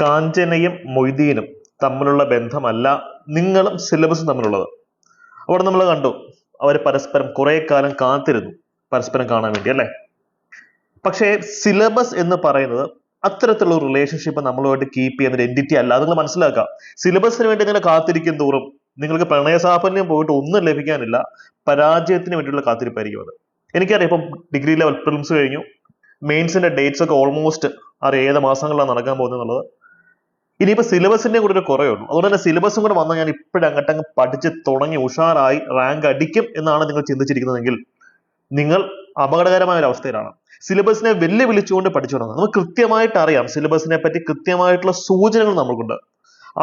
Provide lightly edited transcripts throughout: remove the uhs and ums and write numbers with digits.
കാഞ്ചനയും മൊയ്തീനും തമ്മിലുള്ള ബന്ധമല്ല നിങ്ങളും സിലബസും തമ്മിലുള്ളത്. അവിടെ നമ്മൾ കണ്ടു അവർ പരസ്പരം കുറെ കാലം കാത്തിരുന്നു പരസ്പരം കാണാൻ വേണ്ടി അല്ലെ. പക്ഷേ സിലബസ് എന്ന് പറയുന്നത് അത്തരത്തിലുള്ള റിലേഷൻഷിപ്പ് നമ്മളുമായിട്ട് കീപ്പ് ചെയ്യുന്ന ഒരു എൻറ്റിറ്റി അല്ല. അത് നിങ്ങൾ മനസ്സിലാക്കുക. സിലബസിന് വേണ്ടി നിങ്ങൾ കാത്തിരിക്കും തോറും നിങ്ങൾക്ക് പ്രണയസാഫല്യം പോയിട്ട് ഒന്നും ലഭിക്കാനില്ല. പരാജയത്തിന് വേണ്ടിയുള്ള കാത്തിരിപ്പായിരിക്കും അത്. എനിക്കറിയാം ഇപ്പം ഡിഗ്രി ലെവൽ പ്രിലിംസ് കഴിഞ്ഞു, മെയിൻസിന്റെ ഡേറ്റ്സ് ഒക്കെ ഓൾമോസ്റ്റ് അറിയാം ഏത് മാസങ്ങളിലാണ് നടക്കാൻ പോകുന്നത് എന്നുള്ളത്. ഇനിയിപ്പോ സിലബസിന്റെ കൂടെ ഒരു കുറയുള്ളൂ. അതുകൊണ്ട് തന്നെ സിലബസും കൂടെ വന്നാൽ ഞാൻ ഇപ്പോഴും അങ്ങോട്ടങ്ങ് പഠിച്ച് തുടങ്ങി ഉഷാറായി റാങ്ക് അടിക്കും എന്നാണ് നിങ്ങൾ ചിന്തിച്ചിരിക്കുന്നതെങ്കിൽ നിങ്ങൾ അപകടകരമായ ഒരു അവസ്ഥയിലാണ്. സിലബസിനെ വെല്ലുവിളിച്ചുകൊണ്ട് പഠിച്ചു തുടങ്ങുന്നത്. നമുക്ക് കൃത്യമായിട്ട് അറിയാം സിലബസിനെ പറ്റി കൃത്യമായിട്ടുള്ള സൂചനകൾ നമുക്കുണ്ട്.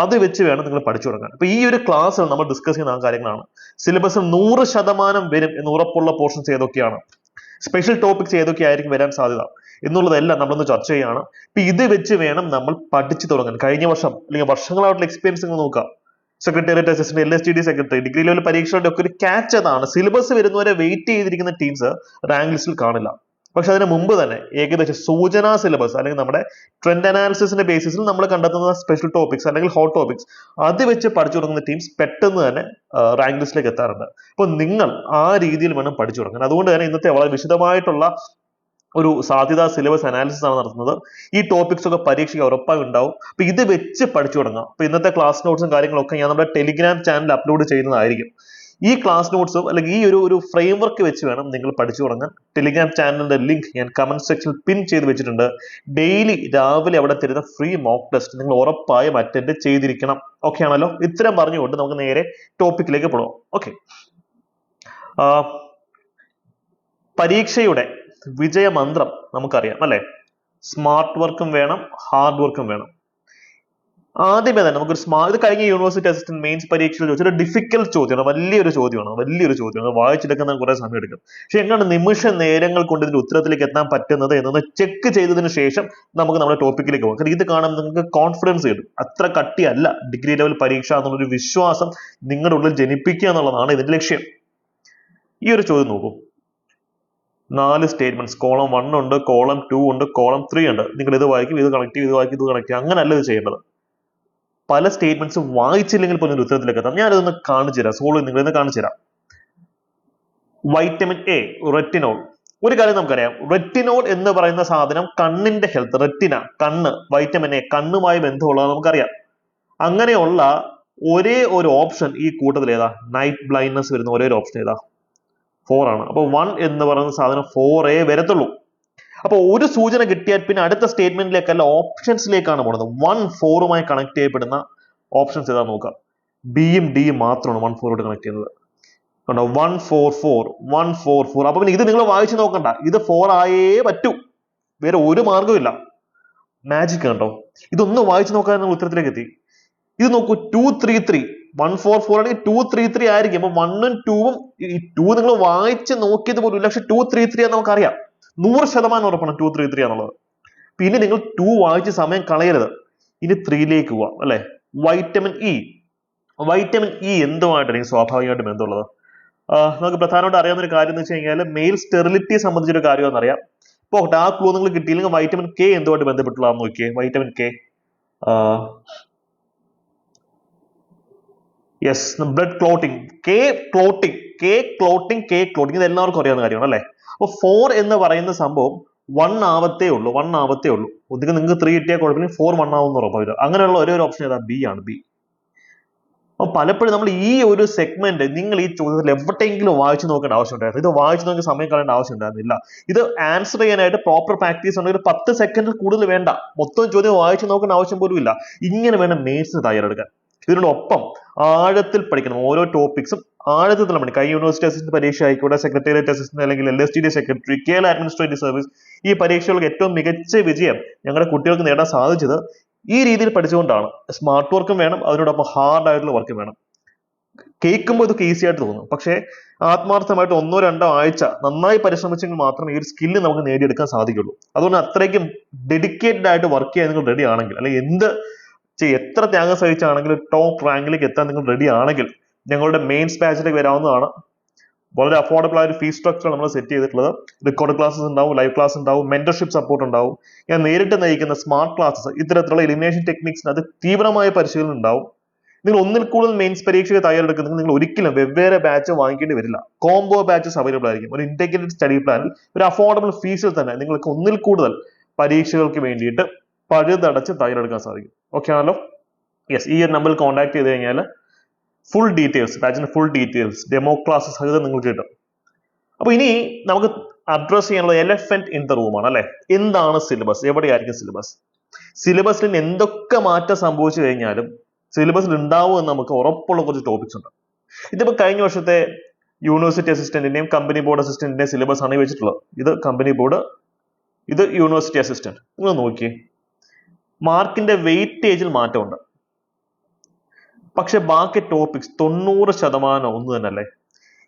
അത് വെച്ച് വേണം നിങ്ങൾ പഠിച്ചു തുടങ്ങാൻ. അപ്പൊ ഈ ഒരു ക്ലാസ്സിൽ നമ്മൾ ഡിസ്കസ് ചെയ്യുന്ന കാര്യങ്ങളാണ്. സിലബസ് 100% വരും എന്ന് ഉറപ്പുള്ള പോർഷൻസ് ഏതൊക്കെയാണ്, സ്പെഷ്യൽ ടോപ്പിക്സ് ഏതൊക്കെയായിരിക്കും വരാൻ സാധ്യത എന്നുള്ളതെല്ലാം നമ്മളൊന്ന് ചർച്ച ചെയ്യാണ്. ഇപ്പൊ ഇത് വെച്ച് വേണം നമ്മൾ പഠിച്ചു തുടങ്ങാൻ. കഴിഞ്ഞ വർഷം അല്ലെങ്കിൽ വർഷങ്ങളായിട്ടുള്ള എക്സ്പീരിയൻസ് നിങ്ങൾ നോക്കാം. Secretariat assistant, LSTD secretary, degree level പരീക്ഷകളുടെ ഒക്കെ ഒരു ക്യാച്ച് അതാണ്. സിലബസ് വരുന്നവരെ വെയിറ്റ് ചെയ്തിരിക്കുന്ന ടീംസ് റാങ്ക് ലിസ്റ്റിൽ കാണില്ല. പക്ഷെ അതിന് മുമ്പ് തന്നെ ഏകദേശം സൂചനാ സിലബസ് അല്ലെങ്കിൽ നമ്മുടെ ട്രെൻഡ് അനാലിസിസിന്റെ ബേസിസിൽ നമ്മൾ കണ്ടെത്തുന്ന സ്പെഷ്യൽ ടോപ്പിക്സ് അല്ലെങ്കിൽ ഹോട്ട് ടോപ്പിക്സ് അത് വെച്ച് പഠിച്ചു തുടങ്ങുന്ന ടീംസ് പെട്ടെന്ന് തന്നെ റാങ്ക് ലിസ്റ്റിലേക്ക് എത്താറുണ്ട്. അപ്പൊ നിങ്ങൾ ആ രീതിയിൽ വേണം പഠിച്ചു തുടങ്ങാൻ. അതുകൊണ്ട് തന്നെ ഇന്നത്തെ വളരെ വിശദമായിട്ടുള്ള ഒരു സാധ്യതാ സിലബസ് അനാലിസിസ് ആണ് നടത്തുന്നത്. ഈ ടോപ്പിക്സ് ഒക്കെ പരീക്ഷയ്ക്ക് ഉറപ്പായി ഉണ്ടാവും. അപ്പൊ ഇത് വെച്ച് പഠിച്ചു തുടങ്ങാം. അപ്പൊ ഇന്നത്തെ ക്ലാസ് നോട്ട്സും കാര്യങ്ങളൊക്കെ ഞാൻ നമ്മുടെ ടെലിഗ്രാം ചാനൽ അപ്ലോഡ് ചെയ്യുന്നതായിരിക്കും. ഈ ക്ലാസ് നോട്ട്സും അല്ലെങ്കിൽ ഈ ഒരു ഫ്രെയിം വർക്ക് വെച്ച് വേണം നിങ്ങൾ പഠിച്ചു തുടങ്ങാൻ. ടെലിഗ്രാം ചാനലിന്റെ ലിങ്ക് ഞാൻ കമന്റ് സെക്ഷനിൽ പിൻ ചെയ്ത് വെച്ചിട്ടുണ്ട്. ഡെയിലി രാവിലെ അവിടെ തരുന്ന ഫ്രീ മോക്ക് ടെസ്റ്റ് നിങ്ങൾ ഉറപ്പായും അറ്റൻഡ് ചെയ്തിരിക്കണം. ഓക്കെ ആണല്ലോ? ഇത്തരം പറഞ്ഞുകൊണ്ട് നമുക്ക് നേരെ ടോപ്പിക്കിലേക്ക് പോകാം. ഓക്കെ, പരീക്ഷയുടെ വിജയമന്ത്രം നമുക്കറിയാം അല്ലെ. സ്മാർട്ട് വർക്കും വേണം, ഹാർഡ് വർക്കും വേണം. ആദ്യമേ തന്നെ നമുക്കൊരു ഇത് കഴിഞ്ഞ യൂണിവേഴ്സിറ്റി അസിസ്റ്റന്റ് മെയിൻസ് പരീക്ഷയിൽ ചോദിച്ചൊരു ഡിഫിക്കൽട്ട് ചോദ്യമാണ്. വലിയൊരു ചോദ്യമാണ്. വായിച്ചെടുക്കാൻ കുറെ സമയം എടുക്കും. പക്ഷെ എങ്ങനെയാണ് നിമിഷ നേരങ്ങൾ കൊണ്ട് ഇതിന്റെ ഉത്തരത്തിലേക്ക് എത്താൻ പറ്റുന്നത് എന്നൊന്ന് ചെക്ക് ചെയ്തതിനു ശേഷം നമുക്ക് നമ്മുടെ ടോപ്പിക്കിലേക്ക് പോകാം. കാരണം ഇത് കാണുമ്പോൾ നിങ്ങൾക്ക് കോൺഫിഡൻസ് കിട്ടും. അത്ര കട്ടിയല്ല ഡിഗ്രി ലെവൽ പരീക്ഷ എന്നുള്ളൊരു വിശ്വാസം നിങ്ങളുടെ ഉള്ളിൽ ജനിപ്പിക്കുക എന്നുള്ളതാണ് ഇതിന്റെ ലക്ഷ്യം. ഈ ഒരു ചോദ്യം നോക്കൂ. 4 സ്റ്റേറ്റ്മെന്റ്സ്, കോളം 1 ഉണ്ട്, കോളം 2 ഉണ്ട്, കോളം 3 ഉണ്ട്. നിങ്ങൾ ഇത് വായിക്കും, ഇത് കണക്ട് ചെയ്യും, ഇത് വായിക്കും, ഇത് കണക്ട് ചെയ്യും. അങ്ങനല്ല ഇത് ചെയ്യേണ്ടത്. പല സ്റ്റേറ്റ്മെന്റ്സ് വായിച്ചില്ലെങ്കിൽ പോലും ഉത്തരത്തിലേക്ക് എത്താം. ഞാനിതൊന്ന് കാണിച്ചു തരാം. സോൾവ് നിങ്ങളിന്ന് കാണിച്ചു തരാം. Vitamin A, retinol. ഒരു കാര്യം നമുക്കറിയാം, റെറ്റിനോൾ എന്ന് പറയുന്ന സാധനം കണ്ണിന്റെ ഹെൽത്ത്, റെറ്റിന, കണ്ണ്, വൈറ്റമിൻ എ കണ്ണുമായി ബന്ധമുള്ളത് നമുക്കറിയാം. അങ്ങനെയുള്ള ഒരേ ഒരു ഓപ്ഷൻ ഈ കൂട്ടത്തിൽ ഏതാ? നൈറ്റ് ബ്ലൈൻഡ്നെസ് വരുന്ന ഒരേ ഒരു ഓപ്ഷൻ ഏതാ? 4 ആണ്. അപ്പൊ 1 എന്ന് പറയുന്ന സാധനം 4A വരത്തുള്ളൂ. അപ്പൊ ഒരു സൂചന കിട്ടിയാൽ പിന്നെ അടുത്ത സ്റ്റേറ്റ്മെന്റിലേക്കല്ല ഓപ്ഷൻസിലേക്കാണ് പോകുന്നത്. 1 4മായി കണക്ട് ചെയ്യപ്പെടുന്ന ഓപ്ഷൻസ് ഏതാ നോക്കാം. ബിയും ഡിയും മാത്രമാണ് 1 4 കണക്ട് ചെയ്യുന്നത്. കണ്ടോ? 1 4 4 1 4 4. അപ്പൊ പിന്നെ ഇത് നിങ്ങൾ വായിച്ചു നോക്കണ്ട, ഇത് 4 ആയേ പറ്റൂ. വേറെ ഒരു മാർഗമില്ല. മാജിക് കണ്ടോ? ഇതൊന്ന് വായിച്ചു നോക്കാൻ നിങ്ങൾ ഉത്തരത്തിലേക്ക് എത്തി. ഇത് നോക്കൂ, 2 3 3. 1 4 4 ആണെങ്കിൽ 2 3 3 ആയിരിക്കും. അപ്പൊ 1ഉം 2ഉം, ഈ 2 നിങ്ങൾ വായിച്ച് നോക്കിയത് പോലും ഇല്ല. പക്ഷെ 2 3 3 ആണെന്ന് നമുക്കറിയാം. 100% ഉറപ്പാണ് 2 3 3 ആണുള്ളത്. പിന്നെ നിങ്ങൾ 2 വായിച്ച് സമയം കളയരുത്. ഇനി 3ലേക്ക് പോവാം അല്ലെ. വൈറ്റമിൻ ഇ എന്തുമായിട്ടാണ് ഈ സ്വാഭാവികമായിട്ട് ബന്ധമുള്ളത്? നമുക്ക് പ്രധാനമായിട്ട് അറിയാവുന്ന ഒരു കാര്യം എന്ന് വെച്ച് കഴിഞ്ഞാൽ മെയിൽ സ്റ്റെറിലിറ്റി സംബന്ധിച്ചൊരു കാര്യമെന്ന് അറിയാം. ഇപ്പൊ ആ ക്ലൂ നിങ്ങൾ കിട്ടിയില്ലെങ്കിൽ വൈറ്റമിൻ കെ എന്തുമായിട്ട് ബന്ധപ്പെട്ടുള്ളതാന്ന് നോക്കിയേ. Vitamin K, yes, blood clotting, K clotting ഇത് എല്ലാവർക്കും അറിയാവുന്ന കാര്യമാണ് അല്ലെ. അപ്പൊ 4 എന്ന് പറയുന്ന സംഭവം 1 ആവത്തേ ഉള്ളൂ. ഒന്നുകിൽ നിങ്ങൾക്ക് 3 കിട്ടിയാൽ കുഴപ്പമില്ല, 4 1 ആവുന്ന ഉറപ്പാണ്. അങ്ങനെയുള്ള ഒരേ ഒരു ഓപ്ഷൻ ഏതാ? ബി ആണ്. ബി. അപ്പൊ പലപ്പോഴും നമ്മൾ ഈ ഒരു സെഗ്മെന്റ് നിങ്ങൾ ഈ ചോദ്യത്തിൽ എവിടെയെങ്കിലും വായിച്ചു നോക്കേണ്ട ആവശ്യമുണ്ടായിരുന്നു. ഇത് വായിച്ചു നോക്കി സമയം കളയേണ്ട ആവശ്യം ഉണ്ടായിരുന്നില്ല. ഇത് ആൻസർ ചെയ്യാനായിട്ട് പ്രോപ്പർ പ്രാക്ടീസ് ഉണ്ടെങ്കിൽ 10 സെക്കൻഡിൽ കൂടുതൽ വേണ്ട. മൊത്തം ചോദ്യം വായിച്ചു നോക്കേണ്ട ആവശ്യം പോലും ഇല്ല. ഇങ്ങനെ വേണം മെയിൻസിന് തയ്യാറെടുക്കാൻ. ഇതിനോടൊപ്പം ആഴത്തിൽ പഠിക്കണം. ഓരോ ടോപ്പിക്സും ആഴത്തിൽ തന്നെ പഠിക്കണം. യൂണിവേഴ്സിറ്റി അസിസ്റ്റന്റ് പരീക്ഷ ആയിക്കോട്ടെ, സെക്രട്ടേറിയറ്റ് അസിസ്റ്റന്റ് അല്ലെങ്കിൽ LSTD secretary, Kerala administrative service, ഈ പരീക്ഷകൾക്ക് ഏറ്റവും മികച്ച വിജയം ഞങ്ങളുടെ കുട്ടികൾക്ക് നേടാൻ സാധിച്ചത് ഈ രീതിയിൽ പഠിച്ചുകൊണ്ടാണ്. സ്മാർട്ട് വർക്കും വേണം, അതിനോടൊപ്പം ഹാർഡ് ആയിട്ടുള്ള വർക്കും വേണം. കേൾക്കുമ്പോൾ ഇതൊക്കെ ഈസി ആയിട്ട് തോന്നും. പക്ഷേ ആത്മാർത്ഥമായിട്ട് 1 2 ആഴ്ച നന്നായി പരിശ്രമിച്ചെങ്കിൽ മാത്രമേ ഈ ഒരു സ്കില്ല് നമുക്ക് നേടിയെടുക്കാൻ സാധിക്കുള്ളൂ. അതുകൊണ്ട് അത്രയ്ക്കും ഡെഡിക്കേറ്റഡ് ആയിട്ട് വർക്ക് ചെയ്യാൻ നിങ്ങൾ റെഡി ആണെങ്കിൽ, അല്ലെങ്കിൽ എത്ര ത്യാഗം സഹിച്ചാണെങ്കിലും ടോപ്പ് റാങ്കിലേക്ക് എത്താൻ നിങ്ങൾ റെഡി ആണെങ്കിൽ ഞങ്ങളുടെ മെയിൻസ് ബാച്ചിലേക്ക് വരാവുന്നതാണ്. വളരെ അഫോർഡബിൾ ആയ ഒരു ഫീസ് സ്ട്രക്ചർ നമ്മൾ സെറ്റ് ചെയ്തിട്ടുള്ളത്. റെക്കോർഡ് ക്ലാസ്സസ് ഉണ്ടാവും, ലൈവ് ക്ലാസ് ഉണ്ടാവും, മെന്റർഷിപ്പ് സപ്പോർട്ട് ഉണ്ടാവും, ഞാൻ നേരിട്ട് നയിക്കുന്ന സ്മാർട്ട് ക്ലാസ്സസ്, ഇത്തരത്തിലുള്ള എലിമിനേഷൻ ടെക്നിക്സിന് അത് തീവ്രമായ പരിശീലനം ഉണ്ടാവും. നിങ്ങൾ ഒന്നിൽ കൂടുതൽ മെയിൻസ് പരീക്ഷയ്ക്ക് തയ്യാറെടുക്കുന്നത് നിങ്ങൾ ഒരിക്കലും വെവ്വേറെ ബാച്ച് വാങ്ങിക്കേണ്ടി വരില്ല. കോംബോ ബാച്ചസ് അവൈലബിൾ ആയിരിക്കും. ഒരു ഇന്റഗ്രേറ്റഡ് സ്റ്റഡി പ്ലാനിൽ ഒരു അഫോർഡബിൾ ഫീസിൽ തന്നെ നിങ്ങൾക്ക് ഒന്നിൽ കൂടുതൽ പരീക്ഷകൾക്ക് വേണ്ടിയിട്ട് പഴുതടച്ച് തയ്യാറെടുക്കാൻ സാധിക്കും. ഓക്കെ ആണല്ലോ? യെസ്, ഈ ഒരു നമ്പറിൽ കോൺടാക്ട് ചെയ്ത് കഴിഞ്ഞാൽ ഫുൾ ഡീറ്റെയിൽസ്, ബാച്ചിന്റെ ഫുൾ ഡീറ്റെയിൽസ്, ഡെമോ ക്ലാസ് സഹിതം നിങ്ങൾക്ക് കിട്ടും. അപ്പൊ ഇനി നമുക്ക് അഡ്രസ് ചെയ്യാനുള്ള എലഫന്റ് ഇൻ ദ റൂമാണ് അല്ലെ. എന്താണ് സിലബസ്? എവിടെയായിരിക്കും സിലബസ്? സിലബസിൽ എന്തൊക്കെ മാറ്റം സംഭവിച്ചു കഴിഞ്ഞാലും സിലബസിൽ ഉണ്ടാവും എന്ന് നമുക്ക് ഉറപ്പുള്ള കുറച്ച് ടോപ്പിക്സ് ഉണ്ട്. ഇതിപ്പോ കഴിഞ്ഞ വർഷത്തെ യൂണിവേഴ്സിറ്റി അസിസ്റ്റന്റിന്റെയും കമ്പനി ബോർഡ് അസിസ്റ്റന്റിന്റെയും സിലബസ് ആണ് വെച്ചിട്ടുള്ളത്. ഇത് കമ്പനി ബോർഡ്, ഇത് യൂണിവേഴ്സിറ്റി അസിസ്റ്റന്റ്. നിങ്ങൾ നോക്കിയേ, മാർക്കിന്റെ വെയിറ്റേജിൽ മാറ്റമുണ്ട്. പക്ഷെ ബാക്കി ടോപ്പിക്സ് 90% ഒന്ന് തന്നെ അല്ലേ.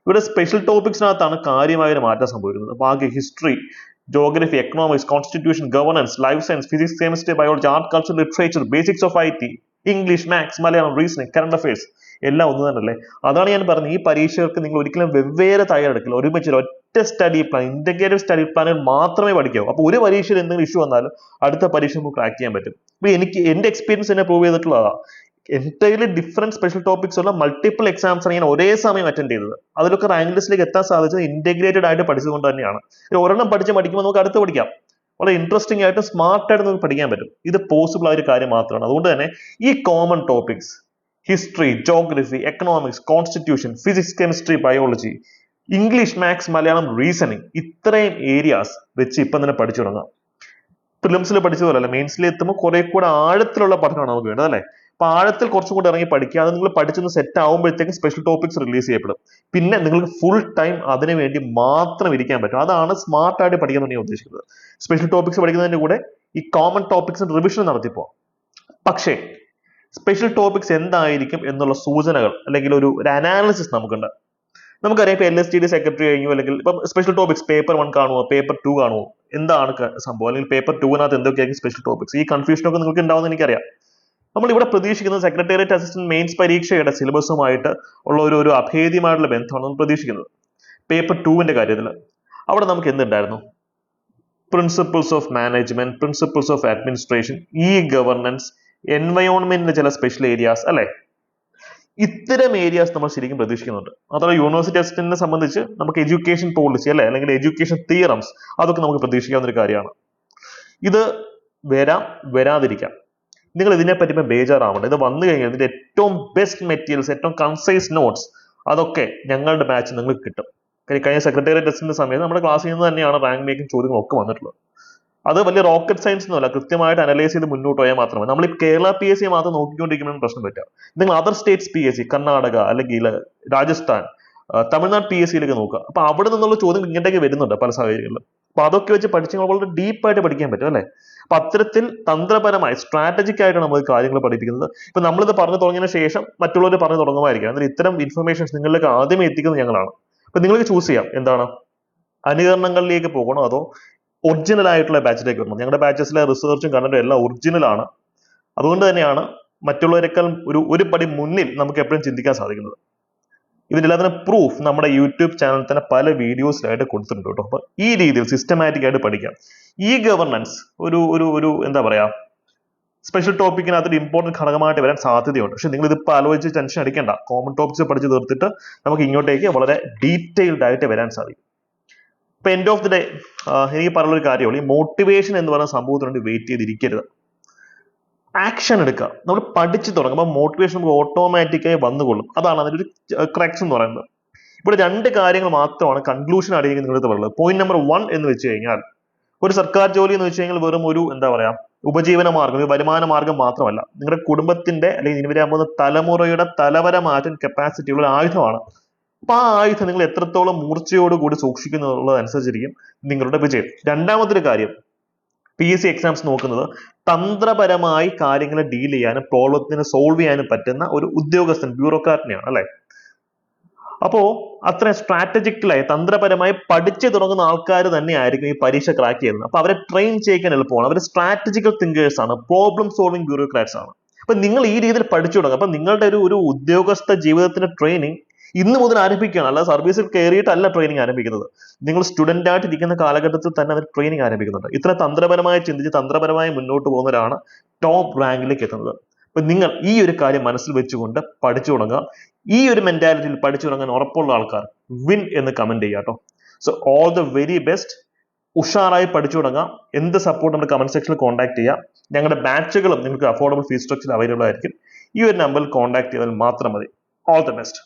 ഇവിടെ സ്പെഷ്യൽ ടോപ്പിക്സിനകത്താണ് കാര്യമായ ഒരു മാറ്റം സംഭവിക്കുന്നത്. ബാക്കി history, geography, economics, constitution, governance, life science, physics, chemistry, biology, art, culture, literature, basics of IT, English, maths, Malayalam, reasoning, current affairs എല്ലാം ഒന്ന് തന്നെ അല്ലേ. അതാണ് ഞാൻ പറഞ്ഞത്, ഈ പരീക്ഷകൾക്ക് നിങ്ങൾ ഒരിക്കലും വെവ്വേറെ തയ്യാറെടുക്കില്ല. ഒരുമിച്ച് ഒറ്റ സ്റ്റഡി പ്ലാൻ, ഇന്റഗ്രേറ്റഡ് സ്റ്റഡി പ്ലാനിൽ മാത്രമേ പഠിക്കാവൂ. അപ്പോൾ ഒരു പരീക്ഷയിൽ എന്തെങ്കിലും ഇഷ്യൂ വന്നാലും അടുത്ത പരീക്ഷ നമുക്ക് ക്രാക്ക് ചെയ്യാൻ പറ്റും. ഇപ്പൊ എനിക്ക് എന്റെ എക്സ്പീരിയൻസ് എന്നെ പ്രൂവ് ചെയ്തിട്ടുള്ളതാണ്. എൻറ്റയർലി ഡിഫറെന്റ് സ്പെഷ്യൽ ടോപ്പിക്സ് ഉള്ള മൾട്ടിപ്പിൾ എക്സാംസ് ആണ് ഞാൻ ഒരേ സമയം അറ്റൻഡ് ചെയ്തത്. അതിലൊക്കെ റാങ്ക് ലിസ്റ്റിലേക്ക് എത്താൻ സാധിച്ചത് ഇന്റഗ്രേറ്റഡ് ആയിട്ട് പഠിച്ചതുകൊണ്ട് തന്നെയാണ്. ഒരെണ്ണം പഠിക്കുമ്പോൾ നമുക്ക് അടുത്ത് പഠിക്കാം. വളരെ ഇൻട്രസ്റ്റിംഗ് ആയിട്ട് സ്മാർട്ട് ആയിട്ട് നമുക്ക് പഠിക്കാൻ പറ്റും. ഇത് പോസിബിൾ ആയ ഒരു കാര്യം മാത്രമാണ്. അതുകൊണ്ട് തന്നെ ഈ common topics, history, geography, economics, constitution, physics, chemistry, biology, English, maths, Malayalam, reasoning, ഇത്രയും ഏരിയാസ് വെച്ച് ഇപ്പം തന്നെ പഠിച്ചു തുടങ്ങാം. പ്രിലിംസിൽ പഠിച്ചതുപോലെ മെയിൻസിൽ എത്തുമ്പോൾ കുറെ കൂടെ ആഴത്തിലുള്ള പഠനമാണ് നമുക്ക് വേണ്ടത് അല്ലേ. അപ്പൊ ആഴത്തിൽ കുറച്ചും കൂടെ ഇറങ്ങി പഠിക്കുക. അത് നിങ്ങൾ പഠിച്ചൊന്ന് സെറ്റ് ആവുമ്പോഴത്തേക്കും സ്പെഷ്യൽ ടോപ്പിക്സ് റിലീസ് ചെയ്യപ്പെടും. പിന്നെ നിങ്ങൾക്ക് ഫുൾ ടൈം അതിനു വേണ്ടി മാത്രം ഇരിക്കാൻ പറ്റും. അതാണ് സ്മാർട്ട് ആയിട്ട് പഠിക്കാൻ ഞാൻ ഉദ്ദേശിക്കുന്നത്. സ്പെഷ്യൽ ടോപ്പിക്സ് പഠിക്കുന്നതിന്റെ കൂടെ ഈ കോമൺ ടോപ്പിക്സ് റിവിഷൻ നടത്തിപ്പോ. പക്ഷേ സ്പെഷ്യൽ ടോപ്പിക്സ് എന്തായിരിക്കും എന്നുള്ള സൂചനകൾ അല്ലെങ്കിൽ ഒരു അനാലിസിസ് നമുക്കുണ്ട്. നമുക്കറിയാം ഇപ്പൊ LSTD സെക്രട്ടറി കഴിഞ്ഞു, അല്ലെങ്കിൽ ഇപ്പൊ സ്പെഷ്യൽ ടോപ്പിക്സ് പേപ്പർ 1 കാണുമോ, പേപ്പർ 2 കാണുമോ, എന്താണ് സംഭവം, അല്ലെങ്കിൽ പേപ്പർ 2-നകത്ത് എന്തൊക്കെയായിരിക്കും സ്പെഷ്യൽ ടോപ്പിക്സ്, ഈ കൺഫ്യൂഷനൊക്കെ നിങ്ങൾക്ക് ഉണ്ടാവുമെന്ന് എനിക്കറിയാം. നമ്മൾ ഇവിടെ പ്രതീക്ഷിക്കുന്നത് സെക്രട്ടേറിയറ്റ് അസിസ്റ്റന്റ് മെയിൻസ് പരീക്ഷയുടെ സിലബസുമായിട്ട് ഉള്ള ഒരു അഭേദ്യമായിട്ടുള്ള ബന്ധമാണ് നമ്മൾ പ്രതീക്ഷിക്കുന്നത്. പേപ്പർ 2-ന്റെ കാര്യത്തിൽ അവിടെ നമുക്ക് എന്തുണ്ടായിരുന്നു? Principles of management, principles of administration, governance, എൻവയോൺമെന്റിന്റെ ചില സ്പെഷ്യൽ ഏരിയാസ് അല്ലെ. ഇത്തരം ഏരിയാസ് നമ്മൾ ശരിക്കും പ്രതീക്ഷിക്കുന്നുണ്ട്. മാത്രമല്ല യൂണിവേഴ്സിറ്റി അസിസ്റ്റന്റിനെ സംബന്ധിച്ച് നമുക്ക് എഡ്യൂക്കേഷൻ പോളിസി അല്ലെ, അല്ലെങ്കിൽ എഡ്യൂക്കേഷൻ തിയറംസ്, അതൊക്കെ നമുക്ക് പ്രതീക്ഷിക്കാവുന്ന ഒരു കാര്യമാണ്. ഇത് വരാതിരിക്കാം. നിങ്ങൾ ഇതിനെപ്പറ്റി ഇപ്പം ബേജാറാവണ്ട. ഇത് വന്നു കഴിഞ്ഞാൽ ഇതിന്റെ ഏറ്റവും ബെസ്റ്റ് മെറ്റീരിയൽസ്, ഏറ്റവും കൺസൈസ് നോട്ട്സ്, അതൊക്കെ ഞങ്ങളുടെ ബാച്ച് നിങ്ങൾക്ക് കിട്ടും. കഴിഞ്ഞ സെക്രട്ടേറിയറ്റ് ടെസ്റ്റിന്റെ സമയത്ത് നമ്മുടെ ക്ലാസ്സിൽ നിന്ന് തന്നെയാണ് റാങ്ക് മേക്കിംഗ് ചോദ്യങ്ങളൊക്കെ വന്നിട്ടുള്ളത്. അത് വലിയ റോക്കറ്റ് സയൻസ് ഒന്നുമല്ല, കൃത്യമായിട്ട് അനലൈസ് ചെയ്ത് മുന്നോട്ട് പോയാൽ മാത്രമേ. നമ്മൾ ഈ കേരള PSC മാത്രം നോക്കിക്കൊണ്ടിരിക്കുമ്പോൾ പ്രശ്നം പറ്റാം. നിങ്ങൾ അതർ സ്റ്റേറ്റ്സ് PSC, കർണാടക അല്ലെങ്കിൽ രാജസ്ഥാൻ, തമിഴ്നാട് PSCയിലേക്ക് നോക്കുക. അപ്പൊ അവിടെ നിന്നുള്ള ചോദ്യം ഇങ്ങോട്ടേക്ക് വരുന്നുണ്ട് പല സാഹചര്യങ്ങളിലും. അപ്പൊ അതൊക്കെ വെച്ച് പഠിച്ച് വളരെ ഡീപ്പായിട്ട് പഠിക്കാൻ പറ്റും അല്ലെ. അപ്പൊ അത്തരത്തിൽ തന്ത്രപരമായി സ്ട്രാറ്റജിക് ആയിട്ടാണ് നമ്മൾ കാര്യങ്ങൾ പഠിപ്പിക്കുന്നത്. ഇപ്പൊ നമ്മളിത് പറഞ്ഞു തുടങ്ങിയതിനു ശേഷം മറ്റുള്ളവർ പറഞ്ഞു തുടങ്ങുമായിരിക്കും. എന്നാൽ ഇത്തരം ഇൻഫർമേഷൻസ് നിങ്ങളിലേക്ക് ആദ്യമേ എത്തിക്കുന്നത് ഞങ്ങളാണ്. അപ്പൊ നിങ്ങൾക്ക് ചൂസ് ചെയ്യാം എന്താണ്, അനുകരണങ്ങളിലേക്ക് പോകണോ അതോ ഒറിജിനൽ ആയിട്ടുള്ള ബാച്ചിലേക്ക് വരണം. ഞങ്ങളുടെ ബാച്ചസിലെ റിസർച്ചും കണ്ടന്റും എല്ലാം ഒറിജിനൽ ആണ്. അതുകൊണ്ട് തന്നെയാണ് മറ്റുള്ളവരെക്കാൾ ഒരു പടി മുന്നിൽ നമുക്ക് എപ്പോഴും ചിന്തിക്കാൻ സാധിക്കുന്നത്. ഇതിന്റെ എല്ലാത്തിനും പ്രൂഫ് നമ്മുടെ യൂട്യൂബ് ചാനൽ തന്നെ പല വീഡിയോസിലായിട്ട് കൊടുത്തിട്ടുണ്ട് കേട്ടോ. അപ്പൊ ഈ രീതിയിൽ സിസ്റ്റമാറ്റിക് ആയിട്ട് പഠിക്കാം. ഗവർണൻസ് ഒരു എന്താ പറയാ, സ്പെഷ്യൽ ടോപ്പിക്കിനകത്ത് ഇമ്പോർട്ടന്റ് ഘടകമായിട്ട് വരാൻ സാധ്യതയുണ്ട്. പക്ഷെ നിങ്ങൾ ഇതിപ്പോൾ ആലോചിച്ച് ടെൻഷൻ അടിക്കേണ്ട. കോമൺ ടോപ്പിക്സ് പഠിച്ച് തീർത്തിട്ട് നമുക്ക് ഇങ്ങോട്ടേക്ക് വളരെ ഡീറ്റെയിൽഡ് ആയിട്ട് വരാൻ സാധിക്കും. ഇപ്പൊ എൻഡ് ഓഫ് ദി ഡേ എനിക്ക് പറയുന്ന ഒരു കാര്യമുള്ളൂ, ഈ മോട്ടിവേഷൻ എന്ന് പറയുന്ന സംഭവത്തിന് വേണ്ടി വെയിറ്റ് ചെയ്തിരിക്കരുത്. ആക്ഷൻ എടുക്കുക. നമ്മൾ പഠിച്ചു തുടങ്ങുമ്പോൾ മോട്ടിവേഷൻ നമുക്ക് ഓട്ടോമാറ്റിക്കായി വന്നുകൊള്ളും. അതാണ് അതിന്റെ ഒരു ക്രക്സ് എന്ന് പറയുന്നത്. ഇവിടെ 2 കാര്യങ്ങൾ മാത്രമാണ് കൺക്ലൂഷൻ ആയിരിക്കും നിങ്ങളുടെ പറയുന്നത്. പോയിന്റ് നമ്പർ 1 എന്ന് വെച്ച് കഴിഞ്ഞാൽ, ഒരു സർക്കാർ ജോലി എന്ന് വെച്ച് കഴിഞ്ഞാൽ വെറും ഒരു എന്താ പറയാ ഉപജീവന മാർഗം, ഒരു വരുമാന മാർഗം മാത്രമല്ല, നിങ്ങളുടെ കുടുംബത്തിന്റെ അല്ലെങ്കിൽ ഇനി വരാൻ പോകുന്ന തലമുറയുടെ തലവര മാറ്റാൻ കപ്പാസിറ്റി ഉള്ള ഒരു ആയുധമാണ്. അപ്പൊ ആ ആയുധം നിങ്ങൾ എത്രത്തോളം മൂർച്ചയോടുകൂടി സൂക്ഷിക്കുന്നു എന്നുള്ളതനുസരിച്ചിരിക്കും നിങ്ങളുടെ വിജയം. രണ്ടാമത്തെ കാര്യം, PSC എക്സാംസ് നോക്കുന്നത് തന്ത്രപരമായി കാര്യങ്ങളെ ഡീൽ ചെയ്യാനും പ്രോബ്ലത്തിനെ സോൾവ് ചെയ്യാനും പറ്റുന്ന ഒരു ഉദ്യോഗസ്ഥൻ, ബ്യൂറോക്രാറ്റിനെയാണ് അല്ലെ. അപ്പോ അത്ര സ്ട്രാറ്റജിക്കലായി തന്ത്രപരമായി പഠിച്ചു തുടങ്ങുന്ന ആൾക്കാർ തന്നെ ആയിരിക്കും ഈ പരീക്ഷ ക്രാക്ക് ചെയ്യുന്നത്. അപ്പൊ അവരെ ട്രെയിൻ ചെയ്യിക്കാൻ എളുപ്പമാണ്. അവർ സ്ട്രാറ്റജിക്കൽ തിങ്കേഴ്സ് ആണ്, പ്രോബ്ലം സോൾവിംഗ് ബ്യൂറോക്രാറ്റ്സ് ആണ്. അപ്പൊ നിങ്ങൾ ഈ രീതിയിൽ പഠിച്ചു തുടങ്ങും. അപ്പൊ നിങ്ങളുടെ ഒരു ഉദ്യോഗസ്ഥ ജീവിതത്തിന്റെ ട്രെയിനിങ് ഇന്ന് മുതൽ ആരംഭിക്കുകയാണ്, അല്ലാതെ സർവീസിൽ കയറിയിട്ടല്ല ട്രെയിനിങ് ആരംഭിക്കുന്നത്. നിങ്ങൾ സ്റ്റുഡന്റ് ആയിട്ട് ഇരിക്കുന്ന കാലഘട്ടത്തിൽ തന്നെ അവർ ട്രെയിനിങ് ആരംഭിക്കുന്നുണ്ട്. ഇത്ര തന്ത്രപരമായി ചിന്തിച്ച് തന്ത്രപരമായി മുന്നോട്ട് പോകുന്നവരാണ് ടോപ്പ് റാങ്കിലേക്ക് എത്തുന്നത്. അപ്പൊ നിങ്ങൾ ഈ ഒരു കാര്യം മനസ്സിൽ വെച്ചുകൊണ്ട് പഠിച്ചു തുടങ്ങുക. ഈ ഒരു മെന്റാലിറ്റിയിൽ പഠിച്ചു തുടങ്ങാൻ ഉറപ്പുള്ള ആൾക്കാർ വിൻ എന്ന് കമന്റ് ചെയ്യുക കേട്ടോ. So all the very best. ഉഷാറായി പഠിച്ചു തുടങ്ങാം. എന്ത് സപ്പോർട്ട് നമ്മുടെ കമന്റ് സെക്ഷനിൽ കോൺടാക്ട് ചെയ്യാം. ഞങ്ങളുടെ ബാച്ചുകളും നിങ്ങൾക്ക് അഫോർഡബിൾ ഫീസ് സ്ട്രക്ചർ അവൈലബിൾ ആയിരിക്കും. ഈ ഒരു നമ്പറിൽ കോൺടാക്ട് ചെയ്താൽ മാത്രം മതി. All the best.